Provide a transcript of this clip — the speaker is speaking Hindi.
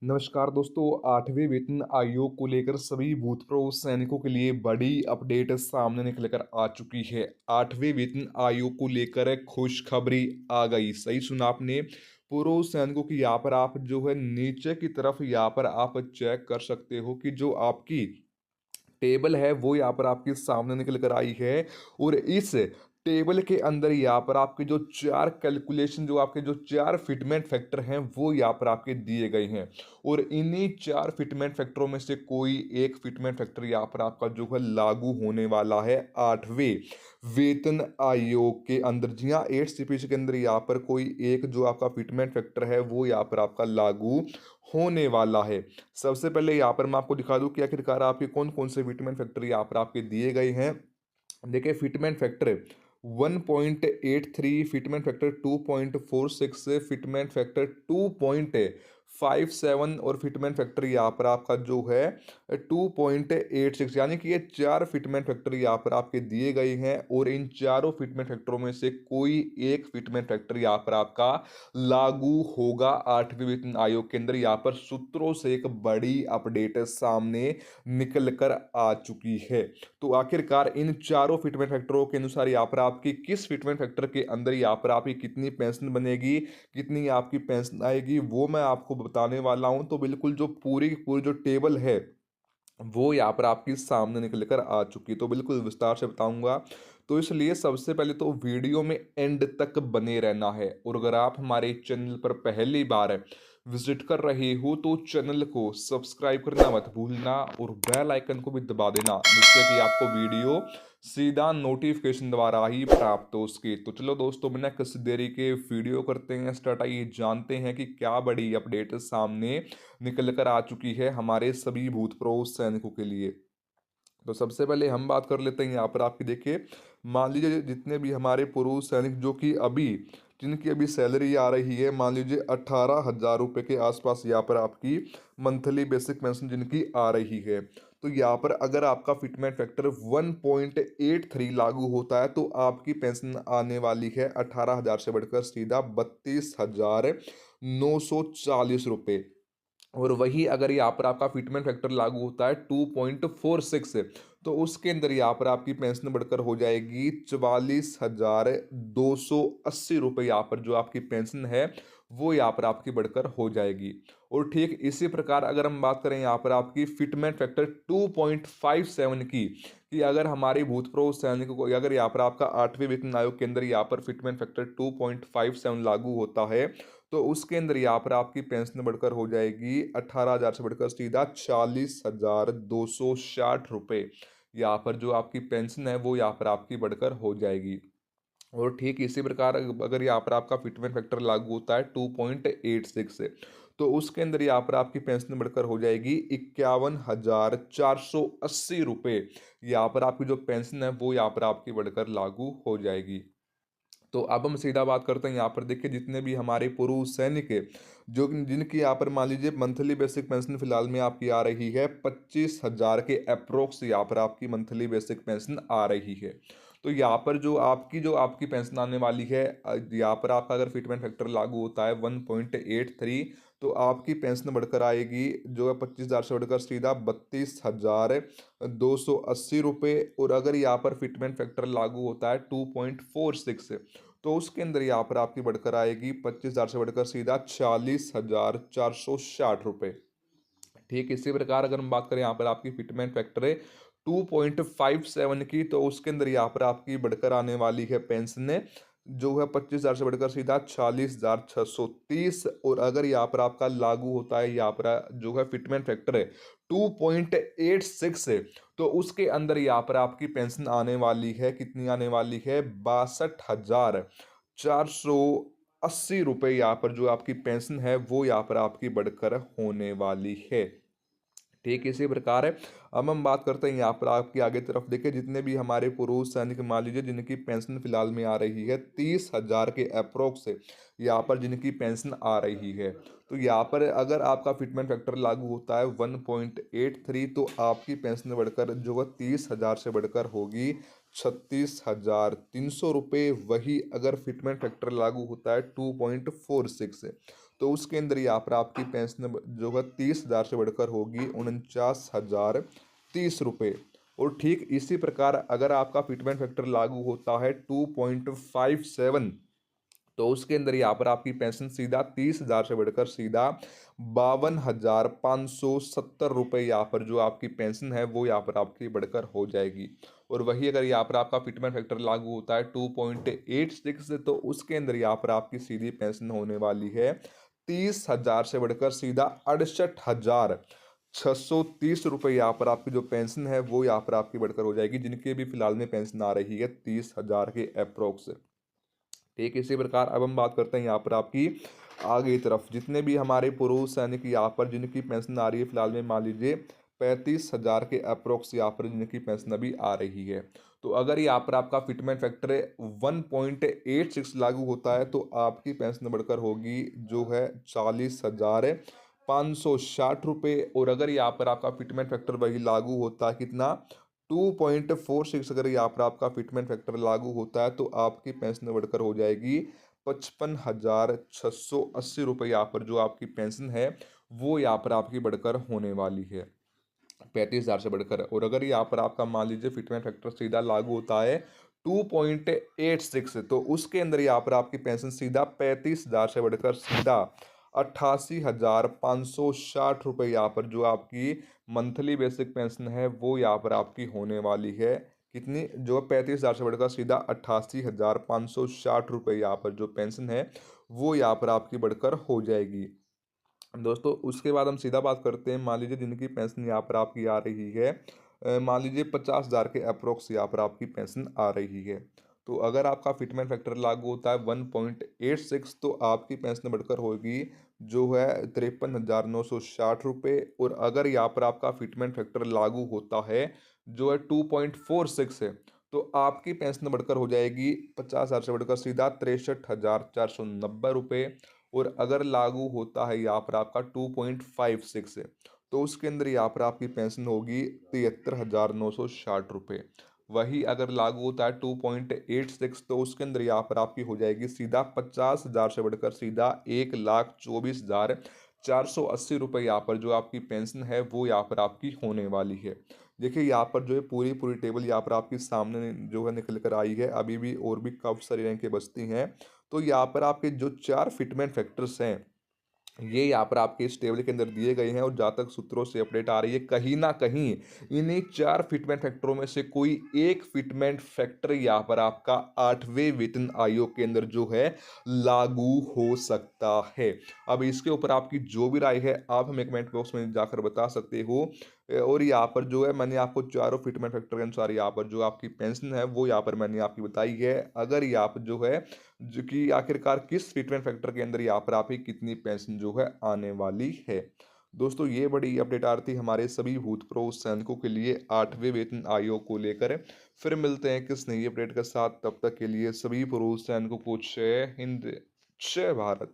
नमस्कार दोस्तों, 8वें वेतन आयोग को लेकर सभी भूतपूर्व सैनिकों के लिए बड़ी अपडेट सामने निकल कर आ चुकी है। 8वें वेतन आयोग को लेकर खुशखबरी आ गई। सही सुना आपने। पूर्व सैनिकों की यहाँ पर आप जो है नीचे की तरफ यहाँ पर आप चेक कर सकते हो कि जो आपकी टेबल है वो यहाँ पर आपके सामने निकल कर आई है। और इस टेबल के अंदर यहाँ पर आपके जो चार कैलकुलेशन, जो आपके जो चार फिटमेंट फैक्टर हैं वो यहाँ पर आपके दिए गए हैं। और इन्हीं चार फिटमेंट फैक्टरों में से कोई एक फिटमेंट फैक्टर यहाँ पर आपका जो है लागू होने वाला है 8वें वेतन आयोग के अंदर। जी हाँ, 8 सीपीसी के अंदर यहाँ पर कोई एक जो आपका फिटमेंट फैक्टर है वो यहाँ पर आपका लागू होने वाला है। सबसे पहले यहाँ पर मैं आपको दिखा दूं कि आखिरकार आपके कौन कौन से विटामिन फैक्टर यहाँ पर आपके दिए गए हैं। देखिए, fitment factor 1.83, fitment factor 2.46, fitment factor 2.57 और फिटमेंट फैक्टर यहाँ पर आपका जो है 2.86, यानी कि ये चार फिटमेंट फैक्टर यहाँ पर आपके दिए गए हैं। और इन चारों फिटमेंट फैक्टरों में से कोई एक फिटमेंट फैक्टर यहाँ पर आपका लागू होगा 8वें वेतन आयोग के अंदर। यहाँ पर सूत्रों से एक बड़ी अपडेट सामने निकल कर आ चुकी है। तो आखिरकार इन चारों फिटमेंट फैक्टरों के अनुसार यहाँ पर आपकी किस फिटमेंट फैक्टर के अंदर यहाँ पर आपकी कितनी पेंशन बनेगी, कितनी आपकी पेंशन आएगी, वो मैं आपको बताने वाला हूँ। तो बिल्कुल जो पूरी पूरी जो टेबल है वो यहाँ पर आपकी सामने निकल कर आ चुकी है, तो बिल्कुल विस्तार से बताऊंगा। तो इसलिए सबसे पहले तो वीडियो में एंड तक बने रहना है। और अगर आप हमारे चैनल पर पहली बार विजिट कर रहे हो तो चैनल को सब्सक्राइब करना मत भूलना और बेल आइकन को भी दबा देना, जिससे कि आपको वीडियो सीधा नोटिफिकेशन द्वारा ही प्राप्त हो सके। तो चलो दोस्तों, बिना किसी देरी के वीडियो करते हैं स्टार्ट। आइए जानते हैं कि क्या बड़ी अपडेट सामने निकल कर आ चुकी है हमारे सभी भूतपूर्व सैनिकों के लिए। तो सबसे पहले हम बात कर लेते हैं यहाँ पर आपकी। देखिए, मान लीजिए जितने भी हमारे पूर्व सैनिक जो कि अभी जिनकी अभी सैलरी आ रही है, मान लीजिए 18,000 रुपये के आसपास यहाँ पर आपकी मंथली बेसिक पेंशन जिनकी आ रही है। तो यहाँ पर अगर आपका फिटमेंट फैक्टर 1.83 लागू होता है तो आपकी पेंशन आने वाली है 18,000 से बढ़कर सीधा 32,940 रुपये। और वही अगर यहाँ पर आपका फिटमेंट फैक्टर लागू होता है 2.46, तो उसके अंदर यहाँ पर आपकी पेंशन बढ़कर हो जाएगी 44,280 रुपये। यहाँ पर जो आपकी पेंशन है वो यहाँ पर आपकी बढ़कर हो जाएगी। और ठीक इसी प्रकार अगर हम बात करें यहाँ पर आपकी फिटमेंट फैक्टर 2.57 की, कि अगर हमारी भूतपूर्व सैनिकों को, अगर यहाँ पर आपका 8वें वेतन आयोग के अंदर यहाँ पर फिटमेंट फैक्टर 2.57 लागू होता है तो उसके अंदर यहाँ पर आपकी पेंशन बढ़कर हो जाएगी 18,000 से बढ़कर सीधा 40,260 रुपये। यहाँ पर जो आपकी पेंशन है वो यहाँ पर आपकी बढ़कर हो जाएगी। और ठीक इसी प्रकार अगर यहाँ पर आपका फिटमेंट फैक्टर लागू होता है 2.86 से, तो उसके अंदर यहाँ पर आपकी पेंशन बढ़कर हो जाएगी 51,480 रुपये। यहाँ पर आपकी जो पेंशन है वो यहाँ पर आपकी बढ़कर लागू हो जाएगी। तो अब हम सीधा बात करते हैं यहाँ पर। देखिए, जितने भी हमारे पूर्व सैनिक है जो जिनकी यहाँ पर मान लीजिए मंथली बेसिक पेंशन फिलहाल में आपकी आ रही है 25,000 के अप्रोक्स, यहाँ पर आपकी मंथली बेसिक पेंशन आ रही है। तो यहाँ पर जो आपकी पेंशन आने वाली है, यहाँ पर आपका अगर फिटमेंट फैक्टर लागू होता है 1.83, तो आपकी पेंशन बढ़कर आएगी जो है 25,000 से बढ़कर सीधा 32,280 रुपये। और अगर यहाँ पर फिटमेंट फैक्टर लागू होता है 2.46, तो उसके अंदर यहाँ पर आपकी बढ़कर आएगी 25,000 से बढ़कर सीधा 40,460 रुपये। ठीक इसी प्रकार अगर हम बात करें यहाँ पर आपकी फिटमेंट फैक्टर है 2.57 की, तो उसके अंदर यहाँ पर आपकी बढ़कर आने वाली है पेंशन जो है 25,000 से बढ़कर सीधा 40,630। और अगर यहाँ पर आपका लागू होता है यहाँ पर जो है फिटमेंट फैक्टर है 2.86 है, तो उसके अंदर यहाँ पर आपकी पेंशन आने वाली है, कितनी आने वाली है 62,480 रुपये। यहाँ पर जो आपकी पेंशन है वो यहाँ पर आपकी बढ़कर होने वाली है। ठीक इसी प्रकार है। अब हम बात करते हैं यहाँ पर आपकी आगे तरफ। देखिए, जितने भी हमारे पुरुष सैनिक मान लीजिए जिनकी पेंशन फिलहाल में आ रही है 30,000 के अप्रोक्स से, यहाँ पर जिनकी पेंशन आ रही है, तो यहाँ पर अगर आपका फिटमेंट फैक्टर लागू होता है 1.83, तो आपकी पेंशन बढ़कर जो है 30,000 से बढ़कर होगी 36,300 रुपये। वही अगर फिटमेंट फैक्टर लागू होता है 2.46 से, तो उसके अंदर यहाँ पर आपकी पेंशन जो है 30,000 से बढ़कर होगी 49,030 रुपये। और ठीक इसी प्रकार अगर आपका फिटमेंट फैक्टर लागू होता है 2.57, तो उसके अंदर यहाँ पर आपकी पेंशन सीधा 30,000 से बढ़कर सीधा 52,570 रुपये यहाँ पर जो आपकी पेंशन है वो यहाँ पर आपकी बढ़कर हो जाएगी। और वही अगर यहाँ पर आपका फिटमेंट फैक्टर लागू होता है 2.86, तो उसके अंदर यहाँ पर आपकी सीधी पेंशन होने वाली है 30,000 से बढ़कर सीधा 68,630 रुपये। यहाँ पर आपकी जो पेंशन है वो यहाँ पर आपकी बढ़कर हो जाएगी, जिनके भी फिलहाल में पेंशन आ रही है 30,000 के अप्रोक्स। ठीक इसी प्रकार अब हम बात करते हैं यहाँ पर आपकी आगे की तरफ जितने भी हमारे पुरुष सैनिक यहाँ पर जिनकी पेंशन आ रही है फिलहाल में, मान लीजिए 35,000 के अप्रोक्स यहाँ पर जिनकी पेंशन अभी आ रही है। तो अगर यहाँ पर आपका फिटमेंट फैक्टर 1.86 लागू होता है तो आपकी पेंशन बढ़कर होगी जो है 40,560 रुपये। और अगर यहाँ पर आपका फिटमेंट फैक्टर वही लागू होता है कितना, 2.46, अगर यहाँ पर आपका फिटमेंट फैक्टर लागू होता है तो आपकी पेंशन बढ़कर हो जाएगी 55,680 रुपये। यहाँ पर जो आपकी पेंशन है वो यहाँ पर आपकी बढ़कर होने वाली है 35,000 से बढ़कर। और अगर यहाँ पर आपका मान लीजिए फिटमेंट फैक्टर सीधा लागू होता है 2.86, तो उसके अंदर यहाँ पर आपकी पेंशन सीधा 35,000 से बढ़कर सीधा 88,560 रुपये यहाँ पर जो आपकी मंथली बेसिक पेंशन है वो यहाँ पर आपकी होने वाली है। कितनी, जो 35,000 से बढ़कर सीधा 88,560 रुपये यहाँ पर जो पेंशन है वो यहाँ पर आपकी बढ़कर हो जाएगी दोस्तों। उसके बाद हम सीधा बात करते हैं, मान लीजिए जिनकी पेंशन यहाँ पर आपकी आ रही है मान लीजिए 50,000 के अप्रोक्स यहाँ पर आपकी पेंशन आ रही है। तो अगर आपका फिटमेंट फैक्टर लागू होता है 1.86, तो आपकी पेंशन बढ़कर होगी जो है 53,960 रुपये। और अगर यहाँ पर आपका फिटमेंट फैक्टर लागू होता है जो है 2.46 है, तो आपकी पेंशन बढ़कर हो जाएगी 50,000 से बढ़कर सीधा 63,490 रुपये। और अगर लागू होता है यहाँ पर आपका 2.56 है, तो उसके अंदर यहाँ पर आपकी पेंशन होगी 73,960 रुपये। वही अगर लागू होता है 2.86, तो उसके अंदर यहाँ पर आपकी हो जाएगी सीधा 50,000 से बढ़कर सीधा 1,24,480 रुपये। यहाँ पर जो आपकी पेंशन है वो यहाँ पर आपकी होने वाली है। देखिए यहाँ पर जो है पूरी पूरी टेबल यहाँ पर आपके सामने जो है निकल कर आई है, अभी भी और भी काफ़ी सारी रैंकें बचती हैं। तो यहाँ पर आपके जो 4 फिटमेंट फैक्टर्स हैं ये यहाँ पर आपके इस टेबल के अंदर दिए गए हैं। और जहाँ तक सूत्रों से अपडेट आ रही है कहीं ना कहीं इन्हीं 4 फिटमेंट फैक्टरों में से कोई एक फिटमेंट फैक्टर यहाँ पर आपका 8वें वेतन आयोग के अंदर जो है लागू हो सकता है। अब इसके ऊपर आपकी जो भी राय है आप हमें कमेंट बॉक्स में जाकर बता सकते हो। और यहाँ पर जो है मैंने आपको चारों फिटमेंट फैक्टर के अनुसार यहाँ पर जो आपकी पेंशन है वो यहाँ पर मैंने आपकी बताई है। अगर यहाँ पर जो है जो कि आखिरकार किस फिटमेंट फैक्टर के अंदर यहाँ पर आपकी कितनी पेंशन जो है आने वाली है। दोस्तों ये बड़ी अपडेट आ रही थी हमारे सभी भूतपूर्व सैनिकों के लिए 8वें वेतन आयोग को लेकर। फिर मिलते हैं किस नई अपडेट के साथ, तब तक के लिए सभी पूर्व सैनिकों को जय हिंद, जय भारत।